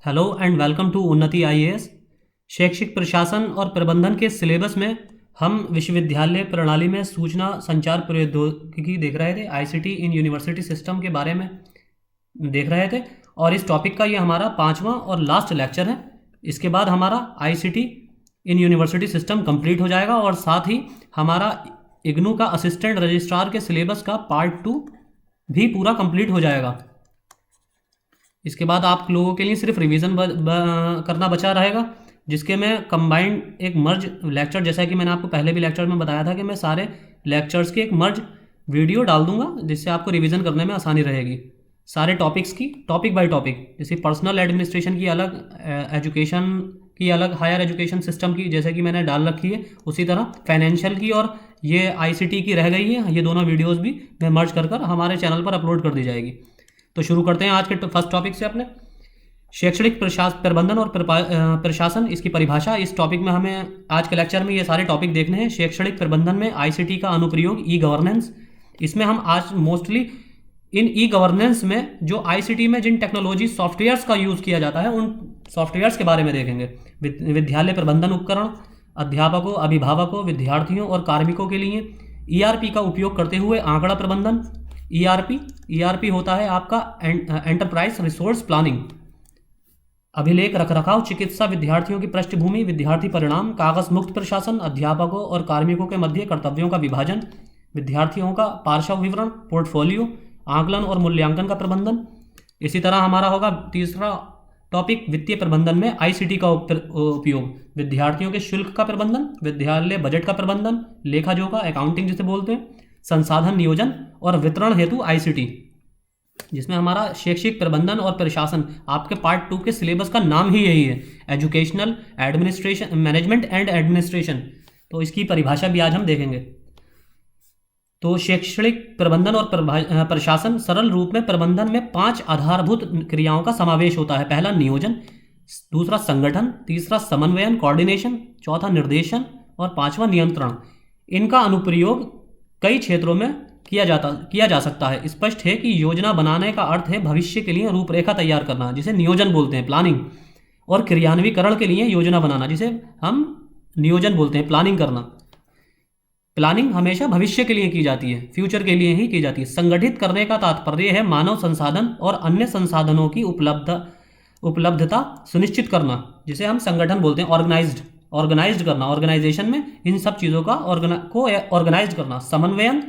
Hello and welcome to उन्नति IAS. शैक्षिक प्रशासन और प्रबंधन के सिलेबस में हम विश्वविद्यालय प्रणाली में सूचना संचार प्रौद्योगिकी देख रहे थे, आईसीटी इन यूनिवर्सिटी सिस्टम के बारे में देख रहे थे। और इस टॉपिक का ये हमारा 5वां और लास्ट लेक्चर है। इसके बाद हमारा ICT in university system complete हो जाएगा और साथ ही हमारा इग्नू का असिस्टेंट रजिस्ट्रार के सिलेबस का पार्ट 2 भी पूरा कंप्लीट हो जाएगा। इसके बाद आप लोगों के लिए सिर्फ रिवीजन करना बचा रहेगा, जिसके मैं कंबाइंड एक मर्ज लेक्चर, जैसा कि मैंने आपको पहले भी लेक्चर में बताया था कि मैं सारे लेक्चर्स की एक मर्ज वीडियो डाल दूंगा, जिससे आपको रिवीजन करने में आसानी रहेगी। सारे टॉपिक्स की टॉपिक बाय टॉपिक, जैसे पर्सनल एडमिनिस्ट्रेशन की अलग, एजुकेशन की अलग, हायर एजुकेशन सिस्टम की जैसे कि मैंने डाल रखी है, उसी तरह फाइनेंशियल की और ये आईसीटी की रह गई है। ये दोनों वीडियोज़ भी मैं मर्ज कर हमारे चैनल पर अपलोड कर दी जाएगी। तो शुरू करते हैं आज के फर्स्ट टॉपिक से अपने शैक्षणिक प्रबंधन और प्रशासन, इसकी परिभाषा। इस टॉपिक में हमें आज के लेक्चर में ये सारे टॉपिक देखने हैं। शैक्षणिक प्रबंधन में आईसीटी का अनुप्रयोग, ई गवर्नेंस। इसमें हम आज मोस्टली इन ई गवर्नेंस में जो आईसीटी में जिन टेक्नोलॉजी सॉफ्टवेयर्स का यूज़ किया जाता है, उन सॉफ्टवेयर्स के बारे में देखेंगे। विद्यालय प्रबंधन उपकरण अध्यापकों, अभिभावकों, विद्यार्थियों और कार्मिकों के लिए ईआरपी का उपयोग करते हुए आंकड़ा प्रबंधन। ईआरपी होता है आपका एंटरप्राइज रिसोर्स प्लानिंग। अभिलेख रखरखाव, चिकित्सा, विद्यार्थियों की पृष्ठभूमि, विद्यार्थी परिणाम, कागज मुक्त प्रशासन, अध्यापकों और कार्मिकों के मध्य कर्तव्यों का विभाजन, विद्यार्थियों का पार्श्व विवरण, पोर्टफोलियो, आकलन और मूल्यांकन का प्रबंधन। इसी तरह हमारा होगा तीसरा टॉपिक वित्तीय प्रबंधन में आईसीटी का उपयोग। विद्यार्थियों के शुल्क का प्रबंधन, विद्यालय बजट का प्रबंधन, लेखा जोखा, अकाउंटिंग जिसे बोलते हैं, संसाधन नियोजन और वितरण हेतु आईसीटी, जिसमें हमारा शैक्षिक प्रबंधन और प्रशासन, आपके पार्ट 2 के सिलेबस का नाम ही यही है, educational administration, management and administration. तो इसकी परिभाषा भी आज हम देखेंगे। तो शैक्षणिक प्रबंधन और प्रशासन सरल रूप में प्रबंधन में 5 आधारभूत क्रियाओं का समावेश होता है। पहला नियोजन, दूसरा संगठन, तीसरा समन्वयन कोऑर्डिनेशन, चौथा निर्देशन और 5वां नियंत्रण। इनका अनुप्रयोग कई क्षेत्रों में किया जा सकता है। स्पष्ट है कि योजना बनाने का अर्थ है भविष्य के लिए रूपरेखा तैयार करना, जिसे नियोजन बोलते हैं, प्लानिंग, और क्रियान्वीकरण के लिए योजना बनाना, जिसे हम नियोजन बोलते हैं, प्लानिंग करना। प्लानिंग हमेशा भविष्य के लिए की जाती है, फ्यूचर के लिए ही की जाती है। संगठित करने का तात्पर्य है मानव संसाधन और अन्य संसाधनों की उपलब्धता सुनिश्चित करना, जिसे हम संगठन बोलते हैं, ऑर्गेनाइज्ड करना, ऑर्गेनाइजेशन में इन सब चीज़ों का ऑर्गेनाइज करना। समन्वयन,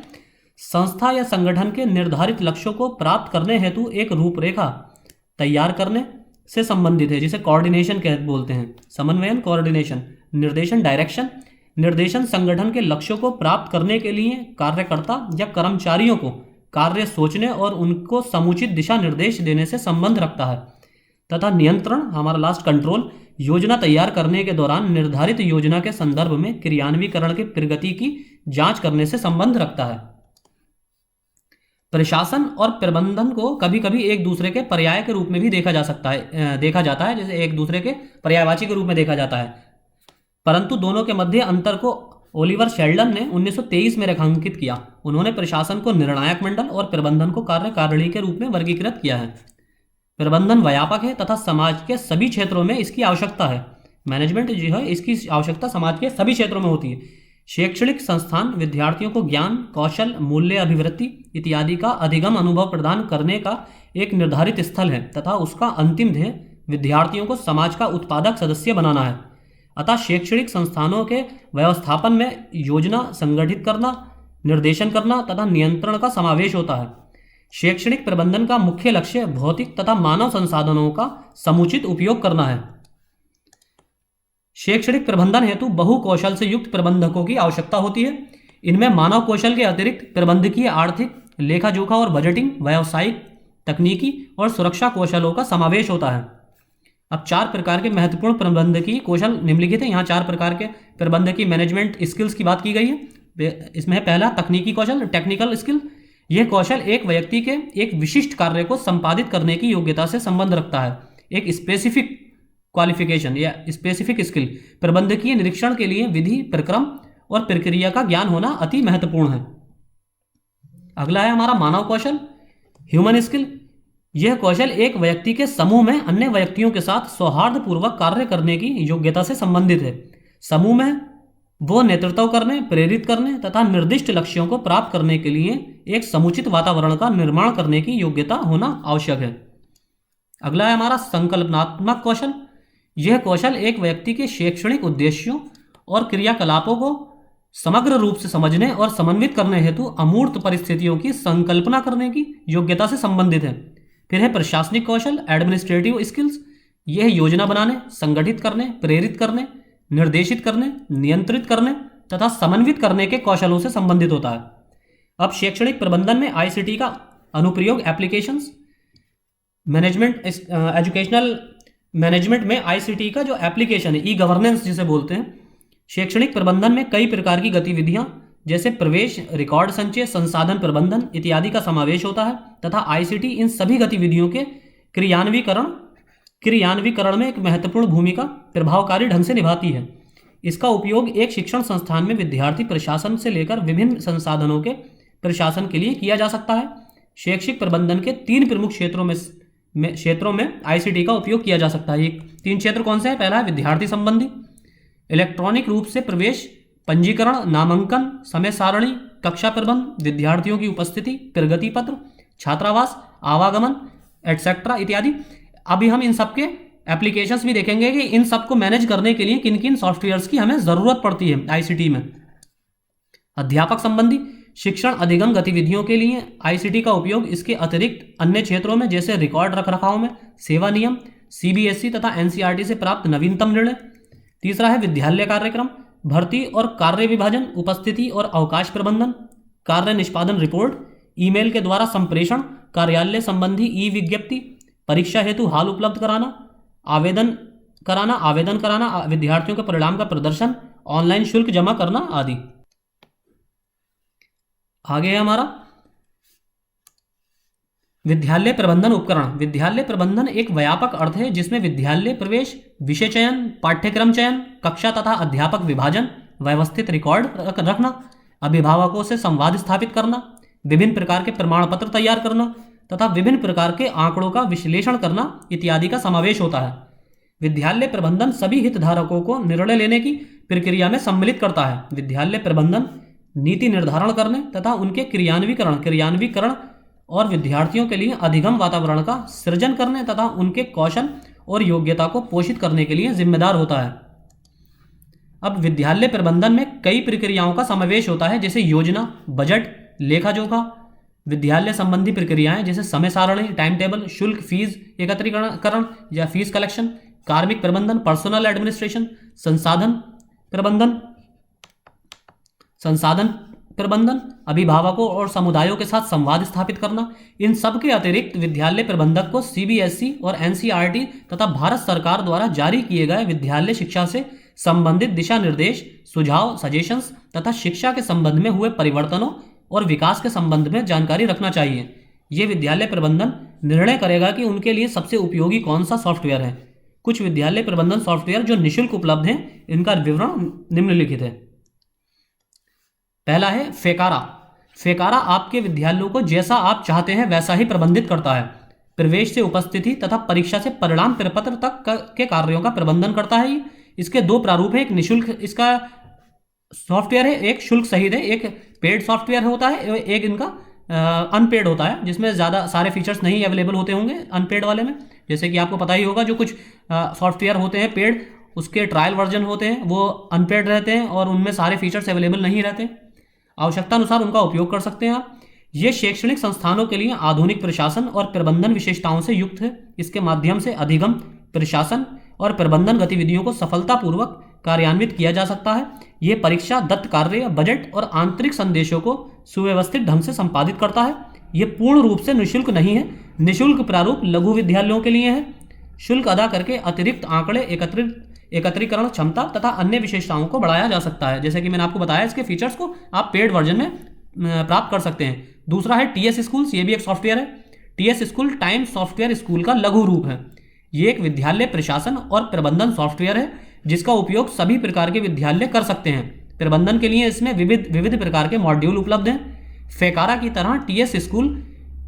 संस्था या संगठन के निर्धारित लक्ष्यों को प्राप्त करने हेतु एक रूपरेखा तैयार करने से संबंधित है, जिसे कोऑर्डिनेशन बोलते हैं। समन्वयन, कोऑर्डिनेशन। निर्देशन, डायरेक्शन, निर्देशन संगठन के लक्ष्यों को प्राप्त करने के लिए कार्यकर्ता या कर्मचारियों को कार्य सोचने और उनको समुचित दिशा निर्देश देने से संबंध रखता है। तथा नियंत्रण, हमारा लास्ट, कंट्रोल, योजना तैयार करने के दौरान निर्धारित योजना के संदर्भ में क्रियान्वीकरण की प्रगति की जांच करने से संबंध रखता है। प्रशासन और प्रबंधन को कभी कभी एक दूसरे के पर्याय के रूप में भी देखा जाता है, जैसे एक दूसरे के पर्यायवाची के रूप में देखा जाता है, परंतु दोनों के मध्य अंतर को ओलिवर शेल्डन ने 1923 में रेखांकित किया। उन्होंने प्रशासन को निर्णायक मंडल और प्रबंधन को कार्यकारिणी के रूप में वर्गीकृत किया है। प्रबंधन व्यापक है तथा समाज के सभी क्षेत्रों में इसकी आवश्यकता है। मैनेजमेंट जो है, इसकी आवश्यकता समाज के सभी क्षेत्रों में होती है। शैक्षणिक संस्थान विद्यार्थियों को ज्ञान, कौशल, मूल्य अभिवृत्ति इत्यादि का अधिगम अनुभव प्रदान करने का एक निर्धारित स्थल है तथा उसका अंतिम ध्येय विद्यार्थियों को समाज का उत्पादक सदस्य बनाना है। अतः शैक्षणिक संस्थानों के व्यवस्थापन में योजना, संगठित करना, निर्देशन करना तथा नियंत्रण का समावेश होता है। शैक्षणिक प्रबंधन का मुख्य लक्ष्य भौतिक तथा मानव संसाधनों का समुचित उपयोग करना है। शैक्षणिक प्रबंधन हेतु बहु कौशल से युक्त प्रबंधकों की आवश्यकता होती है। इनमें मानव कौशल के अतिरिक्त प्रबंधकीय, आर्थिक, लेखा जोखा और बजटिंग, व्यावसायिक, तकनीकी और सुरक्षा कौशलों का समावेश होता है। अब 4 प्रकार के महत्वपूर्ण प्रबंधकीय कौशल निम्नलिखित हैं। यहाँ 4 प्रकार के प्रबंधकीय मैनेजमेंट स्किल्स की बात की गई है। इसमें पहला तकनीकी कौशल, टेक्निकल स्किल। यह कौशल एक व्यक्ति के एक विशिष्ट कार्य को संपादित करने की योग्यता से संबंध रखता है। एक स्पेसिफिक क्वालिफिकेशन या स्पेसिफिक स्किल। प्रबंधकीय निरीक्षण के लिए विधि, प्रक्रम और प्रक्रिया का ज्ञान होना अति महत्वपूर्ण है। अगला है हमारा मानव कौशल, ह्यूमन स्किल। यह कौशल एक व्यक्ति के समूह में अन्य व्यक्तियों के साथ सौहार्दपूर्वक कार्य करने की योग्यता से संबंधित है। समूह में वो नेतृत्व करने, प्रेरित करने तथा निर्दिष्ट लक्ष्यों को प्राप्त करने के लिए एक समुचित वातावरण का निर्माण करने की योग्यता होना आवश्यक है। अगला है हमारा संकल्पनात्मक कौशल। यह कौशल एक व्यक्ति के शैक्षणिक उद्देश्यों और क्रियाकलापों को समग्र रूप से समझने और समन्वित करने हेतु अमूर्त परिस्थितियों की संकल्पना करने की योग्यता से संबंधित है। फिर है प्रशासनिक कौशल, एडमिनिस्ट्रेटिव स्किल्स। यह योजना बनाने, संगठित करने, प्रेरित करने, निर्देशित करने, नियंत्रित करने तथा समन्वित करने के कौशलों से संबंधित होता है। अब शैक्षणिक प्रबंधन में आईसीटी का अनुप्रयोग एप्लीकेशंस मैनेजमेंट, एजुकेशनल मैनेजमेंट में आईसीटी का जो एप्लीकेशन है, ई गवर्नेंस जिसे बोलते हैं, शैक्षणिक प्रबंधन में कई प्रकार की गतिविधियां जैसे प्रवेश, रिकॉर्ड संचय, संसाधन प्रबंधन इत्यादि का समावेश होता है तथा आईसीटी इन सभी गतिविधियों के क्रियान्वीकरण में एक महत्वपूर्ण भूमिका प्रभावकारी ढंग से निभाती है। इसका उपयोग एक शिक्षण संस्थान में विद्यार्थी प्रशासन से लेकर विभिन्न संसाधनों के प्रशासन के लिए किया जा सकता है। शैक्षिक प्रबंधन के 3 प्रमुख क्षेत्रों में आईसीटी का उपयोग किया जा सकता है। ये 3 क्षेत्र कौन से हैं? पहला है विद्यार्थी संबंधी, इलेक्ट्रॉनिक रूप से प्रवेश, पंजीकरण, नामांकन, समय सारणी, कक्षा प्रबंध, विद्यार्थियों की उपस्थिति, प्रगति पत्र, छात्रावास, आवागमन एटसेट्रा इत्यादि। अभी हम इन सब के एप्लीकेशंस भी देखेंगे कि इन सब को मैनेज करने के लिए किन किन सॉफ्टवेयर्स की हमें जरूरत पड़ती है आईसीटी में। अध्यापक संबंधी शिक्षण अधिगम गतिविधियों के लिए आईसीटी का उपयोग इसके अतिरिक्त अन्य क्षेत्रों में जैसे रिकॉर्ड रखरखाव में, सेवा नियम, सीबीएसई तथा एनसीईआरटी से प्राप्त नवीनतम निर्णय। तीसरा है विद्यालय कार्यक्रम, भर्ती और कार्य विभाजन, उपस्थिति और अवकाश प्रबंधन, कार्य निष्पादन रिपोर्ट, ईमेल के द्वारा संप्रेषण, कार्यालय संबंधी ई विज्ञप्ति, परीक्षा हेतु हाल उपलब्ध कराना, आवेदन कराना, विद्यार्थियों के परिणाम का प्रदर्शन, ऑनलाइन शुल्क जमा करना आदि। आगे है हमारा विद्यालय प्रबंधन उपकरण। विद्यालय प्रबंधन एक व्यापक अर्थ है जिसमें विद्यालय प्रवेश, विषय चयन, पाठ्यक्रम चयन, कक्षा तथा अध्यापक विभाजन, व्यवस्थित रिकॉर्ड रखना, अभिभावकों से संवाद स्थापित करना, विभिन्न प्रकार के प्रमाण पत्र तैयार करना तथा विभिन्न प्रकार के आंकड़ों का विश्लेषण करना इत्यादि का समावेश होता है। विद्यालय प्रबंधन सभी हितधारकों को निर्णय लेने की प्रक्रिया में सम्मिलित करता है। विद्यालय प्रबंधन नीति निर्धारण करने तथा उनके क्रियान्वीकरण और विद्यार्थियों के लिए अधिगम वातावरण का सृजन करने तथा उनके कौशल और योग्यता को पोषित करने के लिए जिम्मेदार होता है। अब विद्यालय प्रबंधन में कई प्रक्रियाओं का समावेश होता है जैसे योजना, बजट, लेखा जोखा, विद्यालय संबंधी प्रक्रियाएं जैसे समय सारणी, टाइम टेबल, शुल्क, फीस एकत्रीकरण या फीस कलेक्शन, कार्मिक प्रबंधन, पर्सनल एडमिनिस्ट्रेशन, संसाधन प्रबंधन, अभिभावकों और समुदायों के साथ संवाद स्थापित करना। इन सब के अतिरिक्त विद्यालय प्रबंधक को सीबीएसई और एनसीईआरटी तथा भारत सरकार द्वारा जारी किए गए विद्यालय शिक्षा से संबंधित दिशा निर्देश, सुझाव, सजेशंस तथा शिक्षा के संबंध में हुए परिवर्तनों और विकास के संबंध में जानकारी रखना चाहिए। ये विद्यालय प्रबंधन निर्णय करेगा कि उनके लिए सबसे उपयोगी कौन सा सॉफ्टवेयर है। कुछ विद्यालय प्रबंधन सॉफ्टवेयर जो निःशुल्क उपलब्ध हैं, इनका विवरण निम्नलिखित है। पहला है फेकारा। फेकारा आपके विद्यालयों को जैसा आप चाहते हैं वैसा ही प्रबंधित करता है। प्रवेश से उपस्थिति तथा परीक्षा से परिणाम प्रपत्र तक के कार्यों का प्रबंधन करता है। इसके 2 प्रारूप है, एक निःशुल्क इसका सॉफ्टवेयर है, एक शुल्क सहित है। एक पेड सॉफ्टवेयर होता है, एक इनका अनपेड होता है जिसमें ज़्यादा सारे फीचर्स नहीं अवेलेबल होते होंगे अनपेड वाले में। जैसे कि आपको पता ही होगा जो कुछ सॉफ्टवेयर होते हैं पेड, उसके ट्रायल वर्जन होते हैं वो अनपेड रहते हैं और उनमें सारे फीचर्स अवेलेबल नहीं रहते। आवश्यकता अनुसार उनका उपयोग कर सकते हैं आप। ये शैक्षणिक संस्थानों के लिए आधुनिक प्रशासन और प्रबंधन विशेषताओं से युक्त है। इसके माध्यम से अधिगम, प्रशासन और प्रबंधन गतिविधियों को सफलतापूर्वक कार्यान्वित किया जा सकता है। ये परीक्षा, दत्त कार्य, बजट और आंतरिक संदेशों को सुव्यवस्थित ढंग से संपादित करता है। ये पूर्ण रूप से निःशुल्क नहीं है। निःशुल्क प्रारूप लघु विद्यालयों के लिए है। शुल्क अदा करके अतिरिक्त आंकड़े एकत्रीकरण क्षमता तथा अन्य विशेषताओं को बढ़ाया जा सकता है। जैसे कि मैंने आपको बताया, इसके फीचर्स को आप पेड वर्जन में प्राप्त कर सकते हैं। दूसरा है टीएस स्कूल्स, ये भी एक सॉफ्टवेयर है। TS school time software school का लघु रूप है। ये एक विद्यालय प्रशासन और प्रबंधन सॉफ्टवेयर है जिसका उपयोग सभी प्रकार के विद्यालय कर सकते हैं। प्रबंधन के लिए इसमें विविध प्रकार के मॉड्यूल उपलब्ध हैं। फेकारा की तरह टीएस स्कूल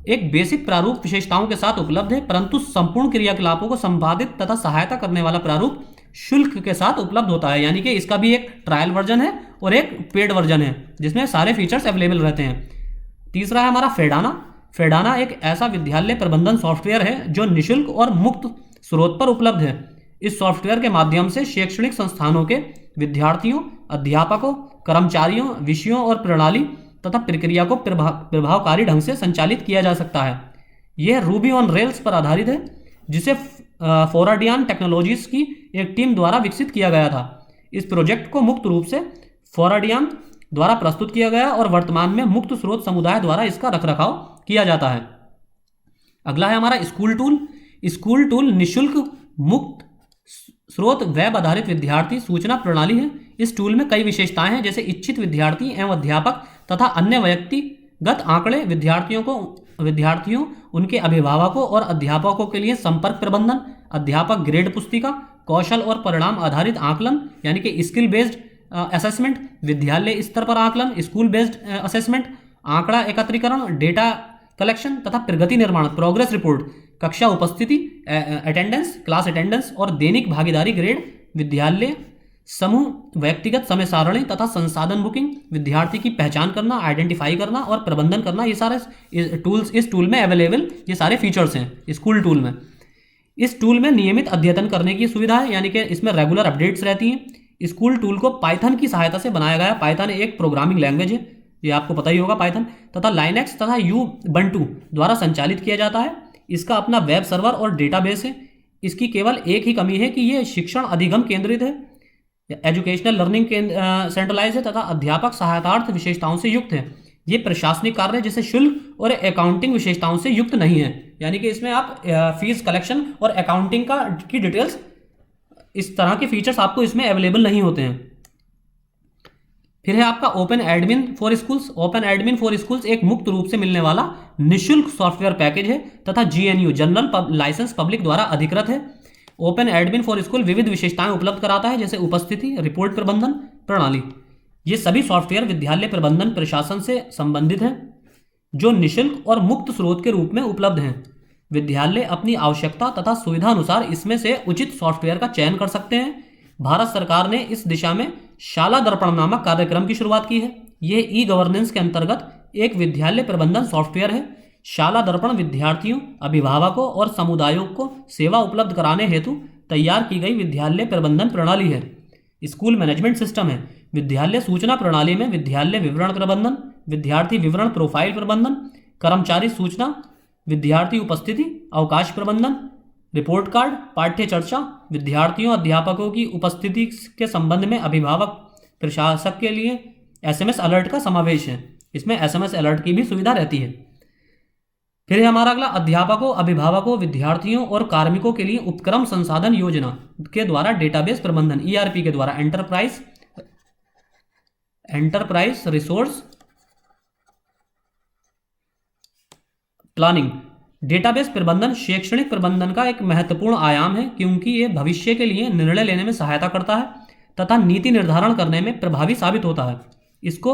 एक बेसिक प्रारूप विशेषताओं के साथ उपलब्ध है, परंतु संपूर्ण क्रियाकलापों को संपादित तथा सहायता करने वाला प्रारूप शुल्क के साथ उपलब्ध होता है। यानी कि इसका भी एक ट्रायल वर्जन है और एक पेड वर्जन है जिसमें सारे फीचर्स अवेलेबल रहते हैं। तीसरा है हमारा फेडाना। फेडाना एक ऐसा विद्यालय प्रबंधन सॉफ्टवेयर है जो निःशुल्क और मुक्त स्रोत पर उपलब्ध है। इस सॉफ्टवेयर के माध्यम से शैक्षणिक संस्थानों के विद्यार्थियों, अध्यापकों, कर्मचारियों, विषयों और प्रणाली तथा प्रक्रिया को प्रभावकारी ढंग से संचालित किया जा सकता है। यह रूबी ऑन रेल्स पर आधारित है जिसे फोराडियन टेक्नोलॉजीज की एक टीम द्वारा विकसित किया गया था। इस प्रोजेक्ट को मुक्त रूप से फोराडियन द्वारा प्रस्तुत किया गया और वर्तमान में मुक्त स्रोत समुदाय द्वारा इसका रखरखाव किया जाता है। अगला है हमारा स्कूल टूल। स्कूल टूल निःशुल्क मुक्त स्रोत वेब आधारित विद्यार्थी सूचना प्रणाली है। इस टूल में कई विशेषताएं हैं, जैसे इच्छित विद्यार्थी एवं अध्यापक तथा अन्य व्यक्तिगत आंकड़े, विद्यार्थियों, उनके अभिभावकों और अध्यापकों के लिए संपर्क प्रबंधन, अध्यापक ग्रेड पुस्तिका, कौशल और परिणाम आधारित आकलन यानी कि स्किल बेस्ड असेसमेंट, विद्यालय स्तर पर आकलन, स्कूल बेस्ड असेसमेंट, आंकड़ा एकत्रीकरण, डेटा कलेक्शन तथा प्रगति निर्माण, प्रोग्रेस रिपोर्ट, कक्षा उपस्थिति, अटेंडेंस, क्लास अटेंडेंस और दैनिक भागीदारी ग्रेड, विद्यालय समूह, व्यक्तिगत समय सारणी तथा संसाधन बुकिंग, विद्यार्थी की पहचान करना, आइडेंटिफाई करना और प्रबंधन करना, ये सारे टूल्स इस टूल में अवेलेबल, ये सारे फीचर्स हैं स्कूल टूल में। इस टूल में नियमित अद्यतन करने की सुविधा है, यानी कि इसमें रेगुलर अपडेट्स रहती हैं। स्कूल टूल को पाइथन की सहायता से बनाया गया। पाइथन एक प्रोग्रामिंग लैंग्वेज है, ये आपको पता ही होगा पाइथन, तथा लाइनेक्स तथा यूबंटू द्वारा संचालित किया जाता है। इसका अपना वेब सर्वर और डेटाबेस है। इसकी केवल एक ही कमी है कि ये शिक्षण अधिगम केंद्रित है, एजुकेशनल लर्निंग सेंट्रलाइज है तथा अध्यापक सहायतार्थ विशेषताओं से युक्त है। ये प्रशासनिक कार्य जैसे शुल्क और अकाउंटिंग विशेषताओं से युक्त नहीं है, यानी कि इसमें आप फीस कलेक्शन और अकाउंटिंग की डिटेल्स, इस तरह के फीचर्स आपको इसमें अवेलेबल नहीं होते हैं। फिर है आपका open admin for schools. Open admin for schools एक मुक्त रूप से मिलने वाला निःशुल्क सॉफ्टवेयर पैकेज है तथा GNU जनरल लाइसेंस पब्लिक द्वारा अधिकृत है। ओपन एडमिन फॉर स्कूल विविध विशेषताएं उपलब्ध कराता है, जैसे उपस्थिति, रिपोर्ट प्रबंधन प्रणाली। ये सभी सॉफ्टवेयर विद्यालय प्रबंधन प्रशासन से संबंधित हैं, जो निःशुल्क और मुक्त स्रोत के रूप में उपलब्ध हैं। विद्यालय अपनी आवश्यकता तथा सुविधा अनुसार इसमें से उचित सॉफ्टवेयर का चयन कर सकते हैं। भारत सरकार ने इस दिशा में शाला दर्पण नामक कार्यक्रम की शुरुआत की है। यह ई गवर्नेंस के अंतर्गत एक विद्यालय प्रबंधन सॉफ्टवेयर है। शाला दर्पण विद्यार्थियों, अभिभावकों और समुदायों को सेवा उपलब्ध कराने हेतु तैयार की गई विद्यालय प्रबंधन प्रणाली है। स्कूल मैनेजमेंट सिस्टम है। विद्यालय सूचना प्रणाली में विद्यालय विवरण प्रबंधन, विद्यार्थी विवरण प्रोफाइल प्रबंधन, कर्मचारी सूचना, विद्यार्थी उपस्थिति, अवकाश प्रबंधन, रिपोर्ट कार्ड, पाठ्य चर्चा, विद्यार्थियों अध्यापकों की उपस्थिति के संबंध में अभिभावक प्रशासक के लिए SMS अलर्ट का समावेश है। इसमें SMS अलर्ट की भी सुविधा रहती है। फिर हमारा अगला अध्यापकों, अभिभावकों, विद्यार्थियों और कार्मिकों के लिए उपक्रम संसाधन योजना के द्वारा डेटाबेस प्रबंधन, ERP के द्वारा एंटरप्राइज रिसोर्स प्लानिंग। डेटाबेस प्रबंधन शैक्षणिक प्रबंधन का एक महत्वपूर्ण आयाम है, क्योंकि यह भविष्य के लिए निर्णय लेने में सहायता करता है तथा नीति निर्धारण करने में प्रभावी साबित होता है। इसको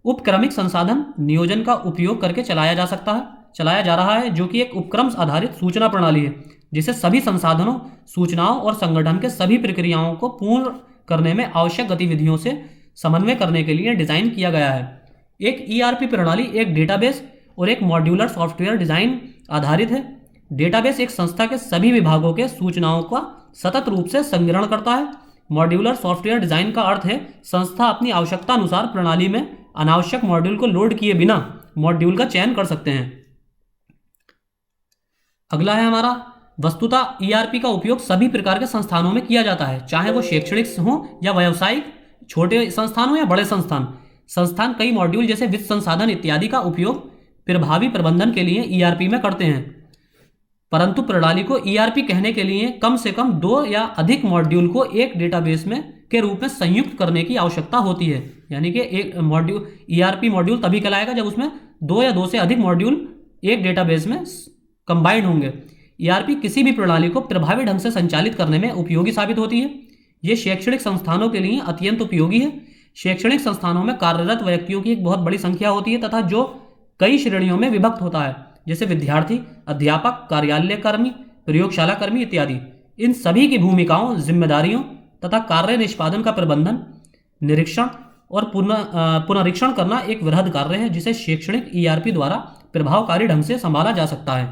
उपक्रमिक संसाधन नियोजन का उपयोग करके चलाया जा रहा है, जो कि एक उपक्रम आधारित सूचना प्रणाली है, जिसे सभी संसाधनों, सूचनाओं और संगठन के सभी प्रक्रियाओं को पूर्ण करने में आवश्यक गतिविधियों से समन्वय करने के लिए डिजाइन किया गया है। एक ERP प्रणाली एक डेटाबेस और एक मॉड्यूलर सॉफ्टवेयर डिजाइन आधारित है। डेटाबेस एक संस्था के सभी विभागों के सूचनाओं का सतत रूप से संग्रहण करता है। मॉड्यूलर सॉफ्टवेयर डिजाइन का अर्थ है संस्था अपनी आवश्यकता अनुसार प्रणाली में अनावश्यक मॉड्यूल को लोड किए बिना मॉड्यूल का चयन कर सकते हैं। अगला है हमारा वस्तुतः ERP का उपयोग सभी प्रकार के संस्थानों में किया जाता है, चाहे वो शैक्षणिक हो या व्यावसायिक, छोटे संस्थान हो या बड़े संस्थान कई मॉड्यूल जैसे वित्त संसाधन इत्यादि का उपयोग प्रभावी प्रबंधन के लिए ERP में करते हैं। परंतु प्रणाली को ERP कहने के लिए कम से कम 2 या अधिक मॉड्यूल को एक डेटाबेस में के रूप में संयुक्त करने की आवश्यकता होती है। यानी कि एक मॉड्यूल ERP मॉड्यूल तभी कहलाएगा जब उसमें 2 या 2 से अधिक मॉड्यूल एक डेटाबेस में कंबाइंड होंगे। ERP किसी भी प्रणाली को प्रभावी ढंग से संचालित करने में उपयोगी साबित होती है। ये शैक्षणिक संस्थानों के लिए अत्यंत उपयोगी है। शैक्षणिक संस्थानों में कार्यरत व्यक्तियों की एक बहुत बड़ी संख्या होती है तथा जो कई श्रेणियों में विभक्त होता है। जैसे विद्यार्थी, अध्यापक, कार्यालय कर्मी, प्रयोगशाला कर्मी इत्यादि। इन सभी की भूमिकाओं, जिम्मेदारियों तथा कार्य निष्पादन का प्रबंधन, निरीक्षण और पुनरीक्षण करना एक वृहद कार्य है जिसे शैक्षणिक ईआरपी द्वारा प्रभावकारी ढंग से संभाला जा सकता है।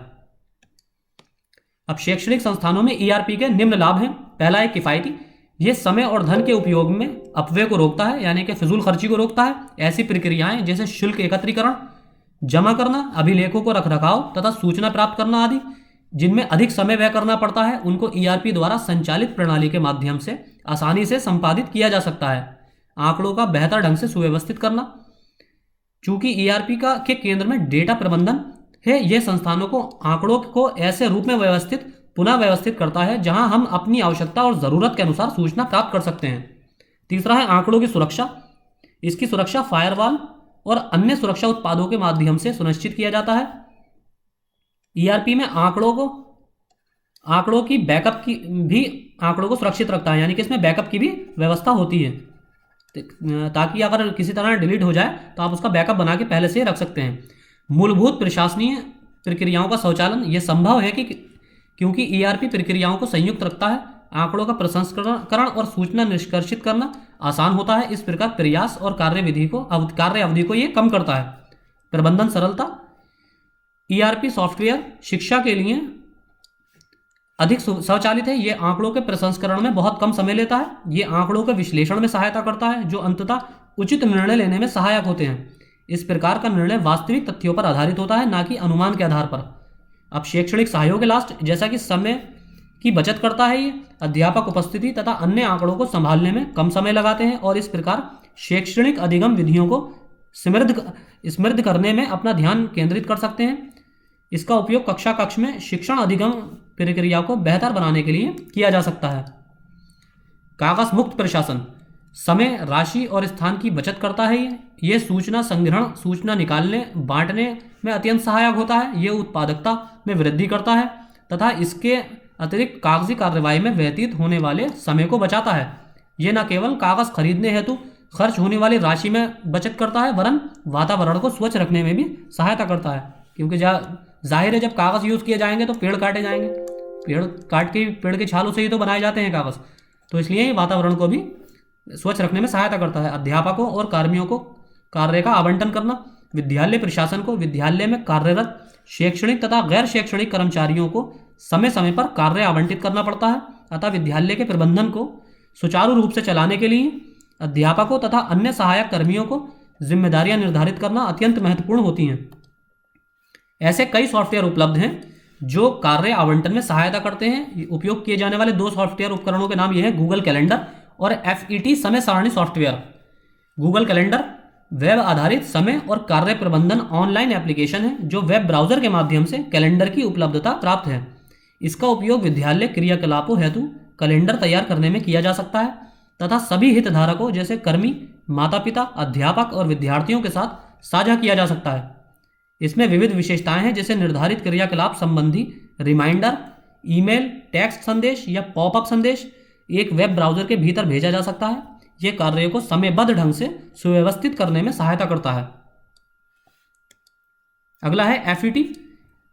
अब शैक्षणिक संस्थानों में ईआरपी के निम्न लाभ हैं। पहला है किफायती। यह समय और धन के उपयोग में अपव्यय को रोकता है, यानी कि फिजूल खर्ची को रोकता है। ऐसी प्रक्रियाएं जैसे शुल्क एकत्रीकरण, जमा करना, अभिलेखों को रखरखाव तथा सूचना प्राप्त करना आदि, जिनमें अधिक समय व्यय करना पड़ता है, उनको ईआरपी द्वारा संचालित प्रणाली के माध्यम से आसानी से संपादित किया जा सकता है। आंकड़ों का बेहतर ढंग से सुव्यवस्थित करना। चूंकि ईआरपी के केंद्र में डेटा प्रबंधन है, यह संस्थानों को आंकड़ों को ऐसे रूप में पुनः व्यवस्थित करता है जहां हम अपनी आवश्यकता और ज़रूरत के अनुसार सूचना प्राप्त कर सकते हैं। तीसरा है आंकड़ों की सुरक्षा। इसकी सुरक्षा फायरवॉल और अन्य सुरक्षा उत्पादों के माध्यम से सुनिश्चित किया जाता है। ईआरपी में आंकड़ों की बैकअप की भी आंकड़ों को सुरक्षित रखता है, यानी कि इसमें बैकअप की भी व्यवस्था होती है, ताकि अगर किसी तरह डिलीट हो जाए तो आप उसका बैकअप बना के पहले से रख सकते हैं। मूलभूत प्रशासनिक प्रक्रियाओं का स्वचालन। यह संभव है क्योंकि ईआरपी प्रक्रियाओं को संयुक्त रखता है। आंकड़ों का प्रसंस्करण और सूचना निष्कर्षित करना आसान होता है। इस प्रकार प्रयास और कार्य अवधि को यह कम करता है। प्रबंधन सरलता। ईआरपी सॉफ्टवेयर शिक्षा के लिए अधिक स्वचालित है। यह आंकड़ों के प्रसंस्करण में बहुत कम समय लेता है। यह आंकड़ों के विश्लेषण में सहायता करता है, जो अंततः उचित निर्णय लेने में सहायक होते हैं। इस प्रकार का निर्णय वास्तविक तथ्यों पर आधारित होता है, न कि अनुमान के आधार पर। अब शैक्षणिक सहयोग लास्ट, जैसा कि समय की बचत करता है। ये अध्यापक उपस्थिति तथा अन्य आंकड़ों को संभालने में कम समय लगाते हैं और इस प्रकार शैक्षणिक अधिगम विधियों को समृद्ध करने में अपना ध्यान केंद्रित कर सकते हैं। इसका उपयोग कक्ष में शिक्षण अधिगम प्रक्रिया को बेहतर बनाने के लिए किया जा सकता है। कागज मुक्त प्रशासन। समय, राशि और स्थान की बचत करता है। ये सूचना संग्रहण, सूचना निकालने, बांटने में अत्यंत सहायक होता है। ये उत्पादकता में वृद्धि करता है तथा इसके अतिरिक्त कागजी कार्रवाई में व्यतीत होने वाले समय को बचाता है। ये न केवल कागज खरीदने हेतु खर्च होने वाली राशि में बचत करता है, वरन वातावरण को स्वच्छ रखने में भी सहायता करता है। क्योंकि जाहिर है, जब कागज यूज किए जाएंगे तो पेड़ काटे जाएंगे, पेड़ के छालों से ही तो बनाए जाते हैं कागज, तो इसलिए वातावरण को भी स्वच्छ रखने में सहायता करता है। अध्यापकों और कर्मियों को कार्य का आवंटन करना। विद्यालय प्रशासन को विद्यालय में कार्यरत शैक्षणिक तथा गैर शैक्षणिक कर्मचारियों को समय समय पर कार्य आवंटित करना पड़ता है। अतः विद्यालय के प्रबंधन को सुचारू रूप से चलाने के लिए अध्यापकों तथा अन्य सहायक कर्मियों को जिम्मेदारियां निर्धारित करना अत्यंत महत्वपूर्ण होती हैं। ऐसे कई सॉफ्टवेयर उपलब्ध हैं जो कार्य आवंटन में सहायता करते हैं। उपयोग किए जाने वाले 2 सॉफ्टवेयर उपकरणों के नाम ये हैं, गूगल कैलेंडर और FET समय सारणी सॉफ्टवेयर। गूगल कैलेंडर वेब आधारित समय और कार्य प्रबंधन ऑनलाइन एप्लीकेशन है जो वेब ब्राउजर के माध्यम से कैलेंडर की उपलब्धता प्राप्त है। इसका उपयोग विद्यालय क्रियाकलापों हेतु कैलेंडर तैयार करने में किया जा सकता है तथा सभी हितधारकों जैसे कर्मी, माता पिता, अध्यापक और विद्यार्थियों के साथ साझा किया जा सकता है। इसमें विविध विशेषताएं हैं, जैसे निर्धारित क्रियाकलाप संबंधी रिमाइंडर, ईमेल, टेक्स्ट संदेश या पॉपअप संदेश एक वेब ब्राउजर के भीतर भेजा जा सकता है। यह कार्यों को समयबद्ध ढंग से सुव्यवस्थित करने में सहायता करता है। अगला है FET।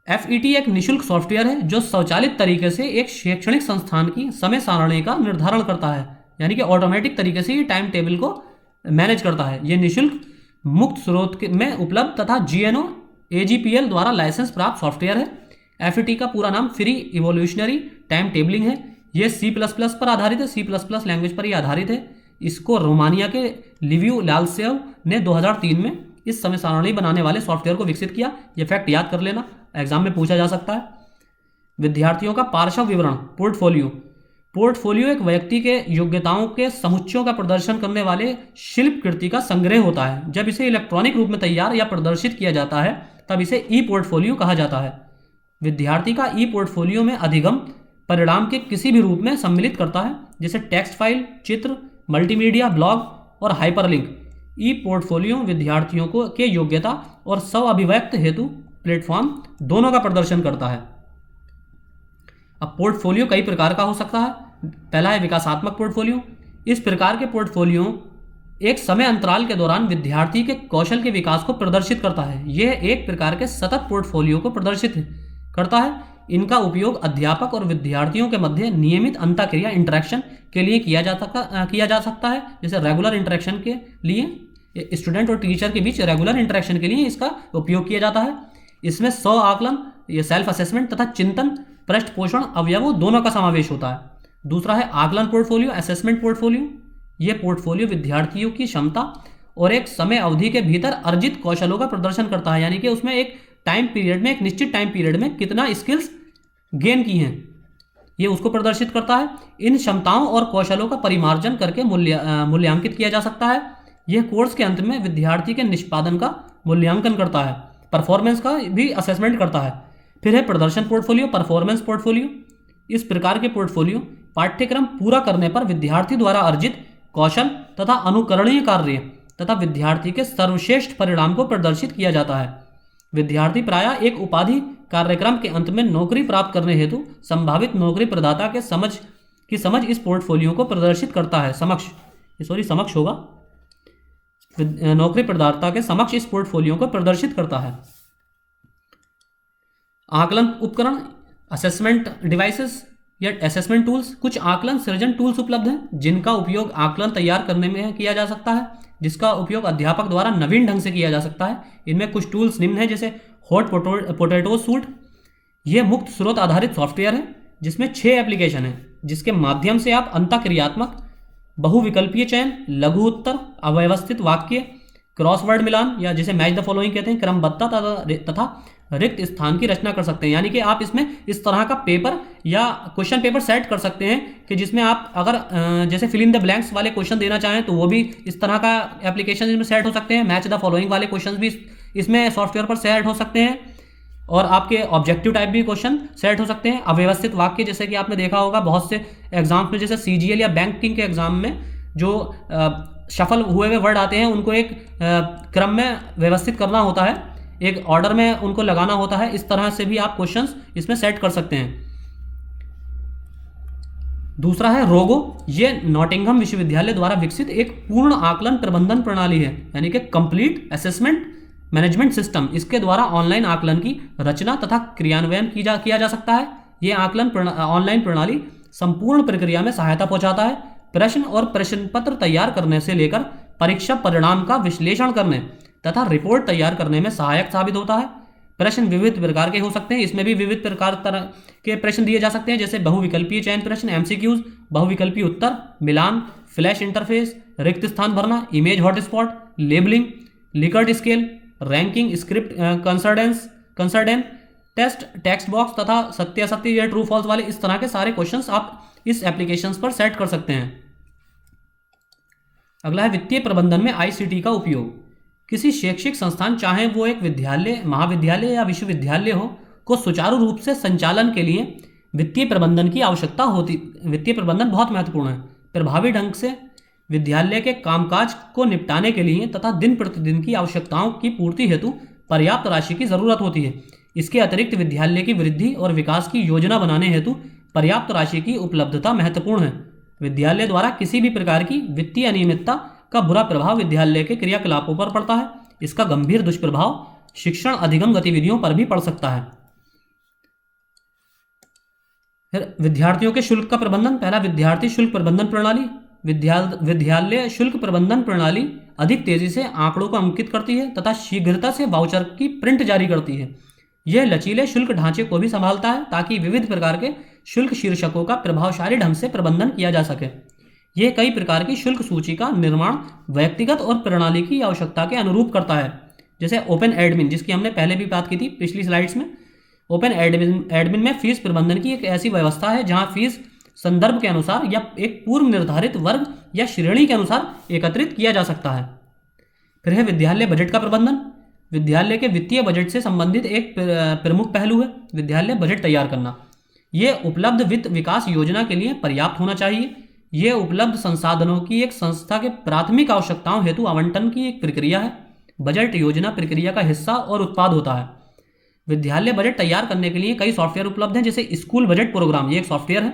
FET एक निःशुल्क सॉफ्टवेयर है जो स्वचालित तरीके से एक शैक्षणिक संस्थान की समय सारणी का निर्धारण करता है, यानी कि ऑटोमेटिक तरीके से ये टाइम टेबल को मैनेज करता है। यह निःशुल्क, मुक्त स्रोत में उपलब्ध तथा GNO AGPL द्वारा लाइसेंस प्राप्त सॉफ्टवेयर है। FET का पूरा नाम फ्री इवोल्यूशनरी टाइम टेबलिंग है। यह C++ पर आधारित है, C++ लैंग्वेज पर ही आधारित है। इसको रोमानिया के लिवियो लालसेव ने 2003 में इस समय सारणी बनाने वाले सॉफ्टवेयर को विकसित किया। यह फैक्ट याद कर लेना, एग्जाम में पूछा जा सकता है। विद्यार्थियों का पार्श्व विवरण, पोर्टफोलियो। पोर्टफोलियो एक व्यक्ति के योग्यताओं के समुच्चयों का प्रदर्शन करने वाले शिल्प कृति का संग्रह होता है। जब इसे इलेक्ट्रॉनिक रूप में तैयार या प्रदर्शित किया जाता है तब इसे ई पोर्टफोलियो कहा जाता है। विद्यार्थी का ई पोर्टफोलियो में अधिगम परिणाम के किसी भी रूप में सम्मिलित करता है, जैसे टेक्स्ट फाइल, चित्र, मल्टीमीडिया, ब्लॉग और हाइपरलिंक। ई पोर्टफोलियो विद्यार्थियों के योग्यता और स्व अभिव्यक्त हेतु प्लेटफॉर्म दोनों का प्रदर्शन करता है। अब पोर्टफोलियो कई प्रकार का हो सकता है। पहला है विकासात्मक पोर्टफोलियो। इस प्रकार के पोर्टफोलियो एक समय अंतराल के दौरान विद्यार्थी के कौशल के विकास को प्रदर्शित करता है। यह एक प्रकार के सतत पोर्टफोलियो को प्रदर्शित करता है। इनका उपयोग अध्यापक और विद्यार्थियों के मध्य नियमित अंतःक्रिया इंटरेक्शन के लिए किया जा सकता है। जैसे रेगुलर इंटरेक्शन के लिए, स्टूडेंट और टीचर के बीच रेगुलर इंटरेक्शन के लिए इसका उपयोग किया जाता है। इसमें स्व आकलन, ये सेल्फ असेसमेंट तथा चिंतन, पृष्ठ पोषण, अवयवों दोनों का समावेश होता है। दूसरा है आकलन पोर्टफोलियो, असेसमेंट पोर्टफोलियो। ये पोर्टफोलियो विद्यार्थियों की क्षमता और एक समय अवधि के भीतर अर्जित कौशलों का प्रदर्शन करता है। यानी कि उसमें एक टाइम पीरियड में, एक निश्चित टाइम पीरियड में कितना स्किल्स गेन की हैं, ये उसको प्रदर्शित करता है। इन क्षमताओं और कौशलों का परिमार्जन करके मूल्यांकित किया जा सकता है। यह कोर्स के अंत में विद्यार्थी के निष्पादन का मूल्यांकन करता है, परफॉर्मेंस का भी असेसमेंट करता है। फिर है प्रदर्शन पोर्टफोलियो, परफॉर्मेंस पोर्टफोलियो। इस प्रकार के पोर्टफोलियो पाठ्यक्रम पूरा करने पर विद्यार्थी द्वारा अर्जित कौशल तथा अनुकरणीय कार्य तथा विद्यार्थी के सर्वश्रेष्ठ परिणाम को प्रदर्शित किया जाता है। विद्यार्थी प्रायः एक उपाधि कार्यक्रम के अंत में नौकरी प्राप्त करने हेतु संभावित नौकरी प्रदाता के समझ इस पोर्टफोलियो को प्रदर्शित करता है। समक्ष होगा, नौकरी प्रदाता के समक्ष इस पोर्टफोलियो को प्रदर्शित करता है। आकलन उपकरण, असेसमेंट डिवाइसेस या असेसमेंट टूल्स। कुछ आकलन सृजन टूल्स उपलब्ध हैं जिनका उपयोग आकलन तैयार करने में किया जा सकता है, जिसका उपयोग अध्यापक द्वारा नवीन ढंग से किया जा सकता है। इनमें कुछ टूल्स निम्न हैं, जैसे हॉट पोटैटो सूट। यह मुक्त स्रोत आधारित सॉफ्टवेयर है जिसमें 6 एप्लीकेशन है, जिसके माध्यम से आप अंतःक्रियात्मक, बहुविकल्पीय चयन, लघु उत्तर, अव्यवस्थित वाक्य, क्रॉसवर्ड मिलान या जिसे मैच द फॉलोइंग कहते हैं, क्रमबद्धता तथा रिक्त स्थान की रचना कर सकते हैं। यानी कि आप इसमें इस तरह का पेपर या क्वेश्चन पेपर सेट कर सकते हैं कि जिसमें आप अगर जैसे फिल इन द ब्लैंक्स वाले क्वेश्चन देना चाहें तो वो भी इस तरह का एप्लीकेशन इसमें सेट हो सकते हैं। मैच द फॉलोइंग वाले क्वेश्चन भी इसमें सॉफ्टवेयर पर सेट हो सकते हैं और आपके ऑब्जेक्टिव टाइप भी क्वेश्चन सेट हो सकते हैं। अव्यवस्थित वाक्य, जैसे कि आपने देखा होगा बहुत से एग्जाम्स में, जैसे CGL या बैंकिंग के एग्जाम में जो शफल हुए हुए वर्ड आते हैं उनको एक क्रम में व्यवस्थित करना होता है, एक ऑर्डर में उनको लगाना होता है। इस तरह से भी आप क्वेश्चंस इसमें सेट कर सकते हैं। दूसरा है रोगो। ये नॉटिंघम विश्वविद्यालय द्वारा विकसित एक पूर्ण आकलन प्रबंधन प्रणाली है, यानी कि कंप्लीट असेसमेंट मैनेजमेंट सिस्टम। इसके द्वारा ऑनलाइन आकलन की रचना तथा क्रियान्वयन किया जा सकता है। ये आकलन ऑनलाइन प्रणाली संपूर्ण प्रक्रिया में सहायता पहुंचाता है। प्रश्न और प्रश्न पत्र तैयार करने से लेकर परीक्षा परिणाम का विश्लेषण करने तथा रिपोर्ट तैयार करने में सहायक साबित होता है। प्रश्न विविध प्रकार के हो सकते हैं, इसमें भी विविध प्रकार तरह के प्रश्न दिए जा सकते हैं, जैसे बहुविकल्पीय चयन प्रश्न, MCQs, बहुविकल्पीय उत्तर, मिलान, फ्लैश इंटरफेस, रिक्त स्थान भरना, image hotspot, labelling, Likert scale, ranking, script कंसर्डेन, टेक्स्ट बॉक्स तथा सत्यासत्य या ट्रू फॉल्स वाले इस तरह के सारे क्वेश्चंस आप इस एप्लीकेशंस पर सेट कर सकते हैं। अगला है वित्तीय प्रबंधन में ICT का उपयोग। किसी शैक्षिक संस्थान, चाहे वो एक विद्यालय, महाविद्यालय या विश्वविद्यालय हो, को सुचारू रूप से संचालन के लिए वित्तीय प्रबंधन की आवश्यकता होती। वित्तीय प्रबंधन बहुत महत्वपूर्ण है। प्रभावी ढंग से विद्यालय के कामकाज को निपटाने के लिए तथा दिन प्रतिदिन की आवश्यकताओं की पूर्ति हेतु पर्याप्त राशि की जरूरत होती है। इसके अतिरिक्त विद्यालय की वृद्धि और विकास की योजना बनाने हेतु पर्याप्त राशि की उपलब्धता महत्वपूर्ण है। विद्यालय द्वारा किसी भी प्रकार की वित्तीय अनियमितता का बुरा प्रभाव विद्यालय के क्रियाकलापों पर पड़ता है। इसका गंभीर दुष्प्रभाव शिक्षण अधिगम गतिविधियों पर भी पड़ सकता है। फिर विद्यार्थियों के शुल्क का प्रबंधन। पहला, विद्यार्थी शुल्क प्रबंधन प्रणाली। विद्यालय शुल्क प्रबंधन प्रणाली अधिक तेजी से आंकड़ों को अंकित करती है तथा शीघ्रता से वाउचर की प्रिंट जारी करती है। यह लचीले शुल्क ढांचे को भी संभालता है ताकि विविध प्रकार के शुल्क शीर्षकों का प्रभावशाली ढंग से प्रबंधन किया जा सके। यह कई प्रकार की शुल्क सूची का निर्माण व्यक्तिगत और प्रणाली की आवश्यकता के अनुरूप करता है। जैसे ओपन एडमिन, जिसकी हमने पहले भी बात की थी पिछली स्लाइड्स में। ओपन एडमिन में फीस प्रबंधन की एक ऐसी व्यवस्था है जहां फीस संदर्भ के अनुसार या एक पूर्व निर्धारित वर्ग या श्रेणी के अनुसार एकत्रित किया जा सकता है। फिर है विद्यालय बजट का प्रबंधन। विद्यालय के वित्तीय बजट से संबंधित एक प्रमुख पहलू है विद्यालय बजट तैयार करना। यह उपलब्ध वित्त विकास योजना के लिए पर्याप्त होना चाहिए। यह उपलब्ध संसाधनों की एक संस्था के प्राथमिक आवश्यकताओं हेतु आवंटन की एक प्रक्रिया है। बजट योजना प्रक्रिया का हिस्सा और उत्पाद होता है। विद्यालय बजट तैयार करने के लिए कई सॉफ्टवेयर उपलब्ध हैं, जैसे स्कूल बजट प्रोग्राम, ये एक सॉफ्टवेयर है।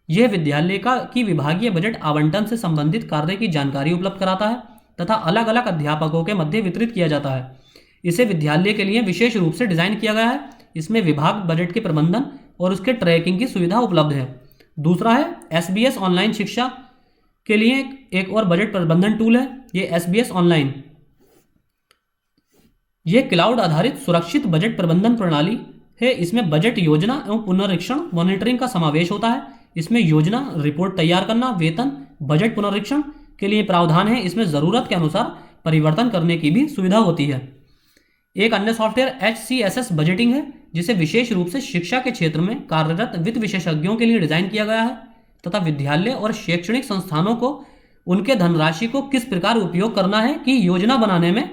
यह विद्यालय की विभागीय बजट आवंटन से संबंधित कार्य की जानकारी उपलब्ध कराता है। तथा अलग अलग अध्यापकों के मध्य वितरित किया जाता है। इसे विद्यालय के लिए विशेष रूप से डिजाइन किया गया है। इसमें विभाग बजट के प्रबंधन और उसके ट्रैकिंग की सुविधा उपलब्ध है। दूसरा है SBS ऑनलाइन शिक्षा के लिए एक और बजट प्रबंधन टूल है, ये SBS ऑनलाइन। यह क्लाउड आधारित सुरक्षित बजट प्रबंधन प्रणाली है। इसमें बजट योजना एवं पुनरीक्षण मॉनिटरिंग का समावेश होता है। इसमें योजना रिपोर्ट तैयार करना, वेतन, बजट पुनरीक्षण के लिए प्रावधान है। इसमें ज़रूरत के अनुसार परिवर्तन करने की भी सुविधा होती है। एक अन्य सॉफ्टवेयर HCSS बजटिंग है, जिसे विशेष रूप से शिक्षा के क्षेत्र में कार्यरत वित्त विशेषज्ञों के लिए डिजाइन किया गया है तथा विद्यालय और शैक्षणिक संस्थानों को उनके धनराशि को किस प्रकार उपयोग करना है कि योजना बनाने में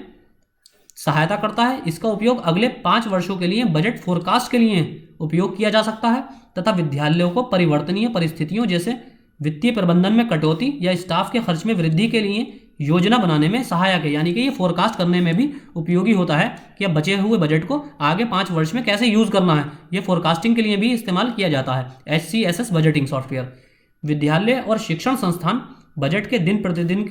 सहायता करता है। इसका उपयोग अगले 5 वर्षों के लिए बजट फोरकास्ट के लिए उपयोग किया जा सकता है तथा विद्यालयों को परिवर्तनीय परिस्थितियों जैसे वित्तीय प्रबंधन में कटौती या स्टाफ के खर्च में वृद्धि के लिए योजना बनाने में सहायक है। यानी कि ये फोरकास्ट करने में भी उपयोगी होता है कि अब बचे हुए बजट को आगे 5 वर्ष में कैसे यूज करना है। ये फोरकास्टिंग के लिए भी इस्तेमाल किया जाता है। HCSS budgeting software. विद्यालय और शिक्षण संस्थान बजट के दिन प्रतिदिन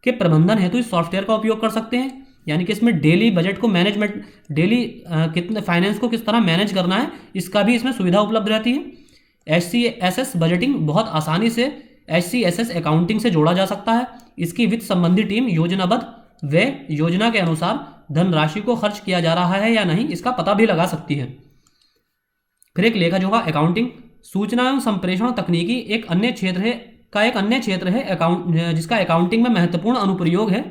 के प्रबंधन हेतु इस सॉफ्टवेयर का उपयोग कर सकते हैं। यानी कि इसमें डेली बजट को मैनेजमेंट, डेली कितने फाइनेंस को किस तरह मैनेज करना है, इसका भी इसमें सुविधा उपलब्ध रहती है। HCSS बजटिंग बहुत आसानी से HCSS अकाउंटिंग से जोड़ा जा सकता है। इसकी वित्त संबंधी टीम योजनाबद्ध व योजना के अनुसार धनराशि को खर्च किया जा रहा है या नहीं, इसका पता भी लगा सकती है। फिर एक लेखा जोखा अकाउंटिंग। सूचना एवं संप्रेषण तकनीकी एक अन्य क्षेत्र है जिसका अकाउंटिंग में महत्वपूर्ण अनुप्रयोग है।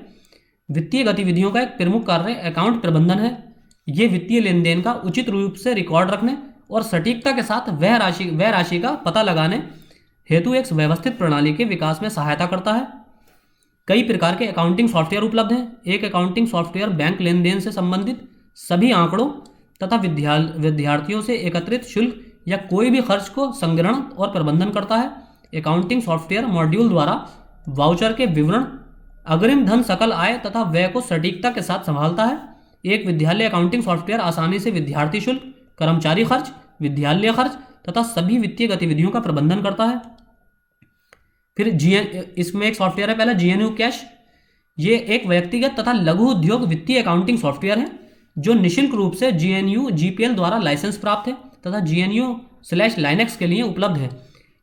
वित्तीय गतिविधियों का एक प्रमुख कार्य अकाउंट प्रबंधन है। ये वित्तीय लेन देन का उचित रूप से रिकॉर्ड रखने और सटीकता के साथ वह राशि का पता लगाने हेतु एक व्यवस्थित प्रणाली के विकास में सहायता करता है। कई प्रकार के अकाउंटिंग सॉफ्टवेयर उपलब्ध हैं। एक अकाउंटिंग सॉफ्टवेयर बैंक लेन देन से संबंधित सभी आंकड़ों तथा विद्यार्थियों से एकत्रित शुल्क या कोई भी खर्च को संग्रहण और प्रबंधन करता है। अकाउंटिंग सॉफ्टवेयर मॉड्यूल द्वारा वाउचर के विवरण, अग्रिम धन, सकल आय तथा व्यय को सटीकता के साथ संभालता है। एक विद्यालय अकाउंटिंग सॉफ्टवेयर आसानी से विद्यार्थी शुल्क, कर्मचारी खर्च, विद्यालय खर्च तथा सभी वित्तीय गतिविधियों का प्रबंधन करता है। फिर इसमें एक सॉफ्टवेयर है पहला GNU कैश। ये एक व्यक्तिगत तथा लघु उद्योग वित्तीय अकाउंटिंग सॉफ्टवेयर है जो निःशुल्क रूप से GNU GPL द्वारा लाइसेंस प्राप्त है तथा GNU/Linux के लिए उपलब्ध है।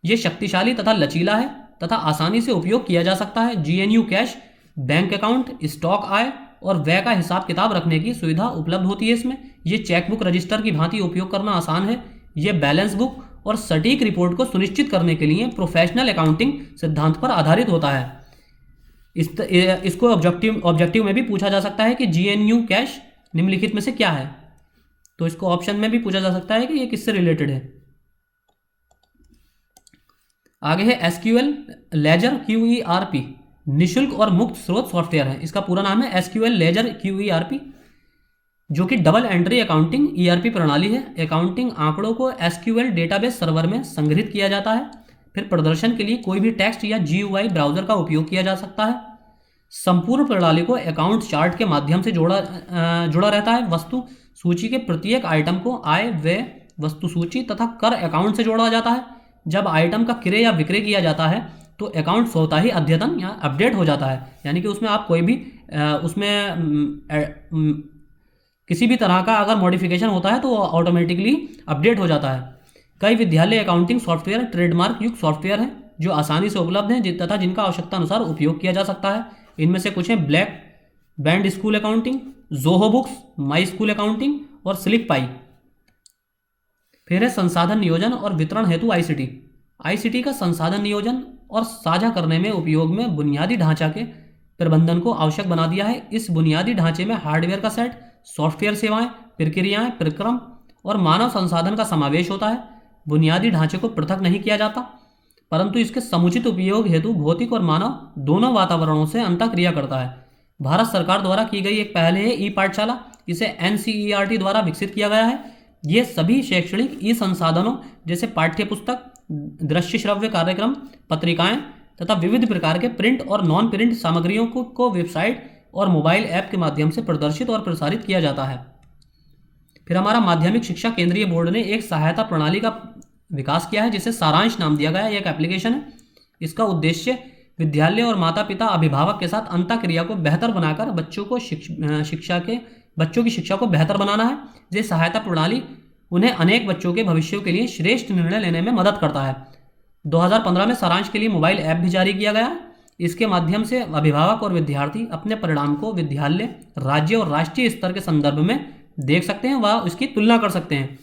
ये शक्तिशाली तथा लचीला है तथा आसानी से उपयोग किया जा सकता है। GNU cash bank account, stock आय और व्यय का हिसाब किताब रखने की सुविधा उपलब्ध होती है इसमें। ये चेकबुक रजिस्टर की भांति उपयोग करना आसान है। ये बैलेंस बुक और सटीक रिपोर्ट को सुनिश्चित करने के लिए प्रोफेशनल अकाउंटिंग सिद्धांत पर आधारित होता है। इसको ऑब्जेक्टिव में भी पूछा जा सकता है कि GNU कैश निम्नलिखित में से क्या है। तो इसको ऑप्शन में भी पूछा जा सकता है कि ये किससे रिलेटेड है। आगे है SQL लेजर QERP। निःशुल्क और मुक्त स्रोत सॉफ्टवेयर है। इसका पूरा नाम है SQL लेजर QERP, जो कि डबल एंट्री अकाउंटिंग ERP प्रणाली है। अकाउंटिंग आंकड़ों को SQL डेटाबेस सर्वर में संग्रहित किया जाता है। फिर प्रदर्शन के लिए कोई भी टेक्स्ट या GUI ब्राउजर का उपयोग किया जा सकता है। संपूर्ण प्रणाली को अकाउंट चार्ट के माध्यम से जुड़ा रहता है। वस्तु सूची के प्रत्येक आइटम को आय, व्यय, वस्तु सूची तथा कर अकाउंट से जोड़ा जाता है। जब आइटम का क्रय या विक्रय किया जाता है तो अकाउंट स्वतः ही अद्यतन या अपडेट हो जाता है। यानी कि उसमें आप कोई भी किसी भी तरह का अगर मॉडिफिकेशन होता है तो ऑटोमेटिकली अपडेट हो जाता है। कई विद्यालय अकाउंटिंग सॉफ्टवेयर ट्रेडमार्क युक्त सॉफ्टवेयर हैं जो आसानी से उपलब्ध हैं तथा जिनका आवश्यकता अनुसार उपयोग किया जा सकता है। इनमें से कुछ हैं black band school accounting, Zoho books, my school accounting और स्लिक पाई। फिर है संसाधन नियोजन और वितरण हेतु ICT का संसाधन नियोजन और साझा करने में उपयोग में बुनियादी ढांचा के प्रबंधन को आवश्यक बना दिया है। इस बुनियादी ढांचे में हार्डवेयर का सेट, सॉफ्टवेयर सेवाएं, प्रक्रियाएं, प्रक्रम और मानव संसाधन का समावेश होता है। बुनियादी ढांचे को पृथक नहीं किया जाता, परंतु इसके समुचित उपयोग हेतु भौतिक और मानव दोनों वातावरणों से अंतःक्रिया करता है। भारत सरकार द्वारा की गई एक पहल है ई-पाठशाला। इसे NCERT द्वारा विकसित किया गया है। ये सभी शैक्षणिक ई संसाधनों जैसे पाठ्य पुस्तक, दृश्य श्रव्य कार्यक्रम, पत्रिकाएं तथा विविध प्रकार के प्रिंट और नॉन प्रिंट सामग्रियों को वेबसाइट और मोबाइल ऐप के माध्यम से प्रदर्शित और प्रसारित किया जाता है। फिर हमारा माध्यमिक शिक्षा केंद्रीय बोर्ड ने एक सहायता प्रणाली का विकास किया है जिसे सारांश नाम दिया गया है। एक एप्लीकेशन है। इसका उद्देश्य विद्यालय और माता पिता अभिभावक के साथ अंतःक्रिया को बेहतर बनाकर बच्चों की शिक्षा को बेहतर बनाना है। ये सहायता प्रणाली उन्हें अनेक बच्चों के भविष्यों के लिए श्रेष्ठ निर्णय लेने में मदद करता है। 2015 में सारांश के लिए मोबाइल ऐप भी जारी किया गया है। इसके माध्यम से अभिभावक और विद्यार्थी अपने परिणाम को विद्यालय, राज्य और राष्ट्रीय स्तर के संदर्भ में देख सकते हैं व उसकी तुलना कर सकते हैं।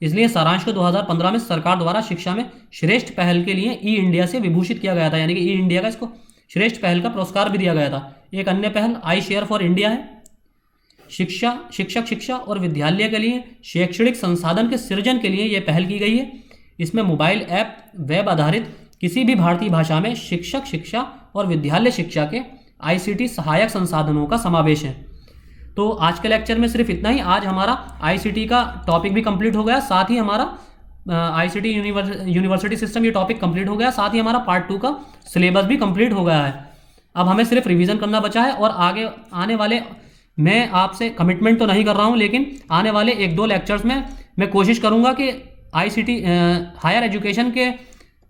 इसलिए सारांश को 2015 में सरकार द्वारा शिक्षा में श्रेष्ठ पहल के लिए ई इंडिया से विभूषित किया गया था, यानी कि ई इंडिया का इसको श्रेष्ठ पहल का पुरस्कार भी दिया गया था। एक अन्य पहल आई शेयर फॉर इंडिया है। शिक्षा और विद्यालय के लिए शैक्षणिक संसाधन के सृजन के लिए यह पहल की गई है। इसमें मोबाइल ऐप, वेब आधारित किसी भी भारतीय भाषा में शिक्षक शिक्षा और विद्यालय शिक्षा के आईसीटी सहायक संसाधनों का समावेश है। तो आज के लेक्चर में सिर्फ इतना ही। आज हमारा आईसीटी का टॉपिक भी कंप्लीट हो गया, साथ ही हमारा आईसीटी यूनिवर्सिटी सिस्टम ये टॉपिक कंप्लीट हो गया, साथ ही हमारा पार्ट 2 का सिलेबस भी कंप्लीट हो गया है। अब हमें सिर्फ रिवीजन करना बचा है और आगे आने वाले, मैं आपसे कमिटमेंट तो नहीं कर रहा हूं, लेकिन आने वाले 1-2 लेक्चर्स में मैं कोशिश करूंगा कि आईसीटी हायर एजुकेशन के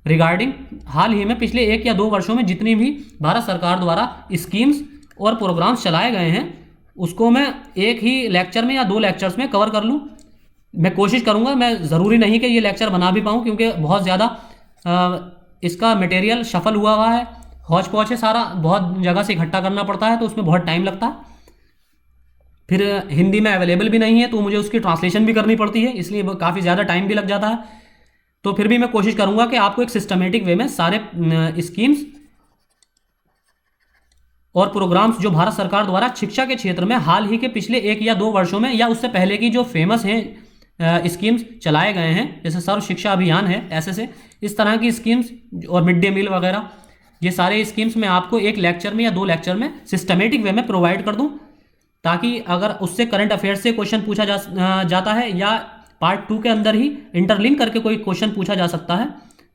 रिगार्डिंग हाल ही में पिछले 1 या 2 वर्षों में जितनी भी भारत सरकार द्वारा स्कीम्स और प्रोग्राम्स चलाए गए हैं उसको मैं एक ही लेक्चर में या 2 लेक्चर्स में कवर कर लूँ। मैं कोशिश करूँगा। मैं ज़रूरी नहीं कि ये लेक्चर बना भी पाऊँ, क्योंकि बहुत ज़्यादा इसका मटेरियल शफल हुआ है, हौच पौच है सारा, बहुत जगह से इकट्ठा करना पड़ता है, तो उसमें बहुत टाइम लगता है। फिर हिंदी में अवेलेबल भी नहीं है तो मुझे उसकी ट्रांसलेशन भी करनी पड़ती है, इसलिए काफ़ी ज़्यादा टाइम भी लग जाता है। तो फिर भी मैं कोशिश करूँगा कि आपको एक सिस्टमेटिक वे में सारे स्कीम्स और प्रोग्राम्स जो भारत सरकार द्वारा शिक्षा के क्षेत्र में हाल ही के पिछले 1 या 2 वर्षों में या उससे पहले की जो फेमस हैं स्कीम्स चलाए गए हैं, जैसे सर्व शिक्षा अभियान है, ऐसे इस तरह की स्कीम्स और मिड डे मील वगैरह, ये सारे स्कीम्स मैं आपको एक लेक्चर में या 2 लेक्चर में सिस्टमेटिक वे में प्रोवाइड कर दूं, ताकि अगर उससे करंट अफेयर्स से क्वेश्चन पूछा जाता है या पार्ट 2 के अंदर ही इंटरलिंक करके कोई क्वेश्चन पूछा जा सकता है,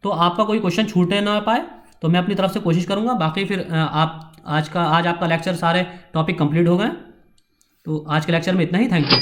तो आपका कोई क्वेश्चन छूटने ना पाए। तो मैं अपनी तरफ से कोशिश करूँगा। बाकी फिर आज आपका लेक्चर सारे टॉपिक कंप्लीट हो गए। तो आज के लेक्चर में इतना ही। Thank you.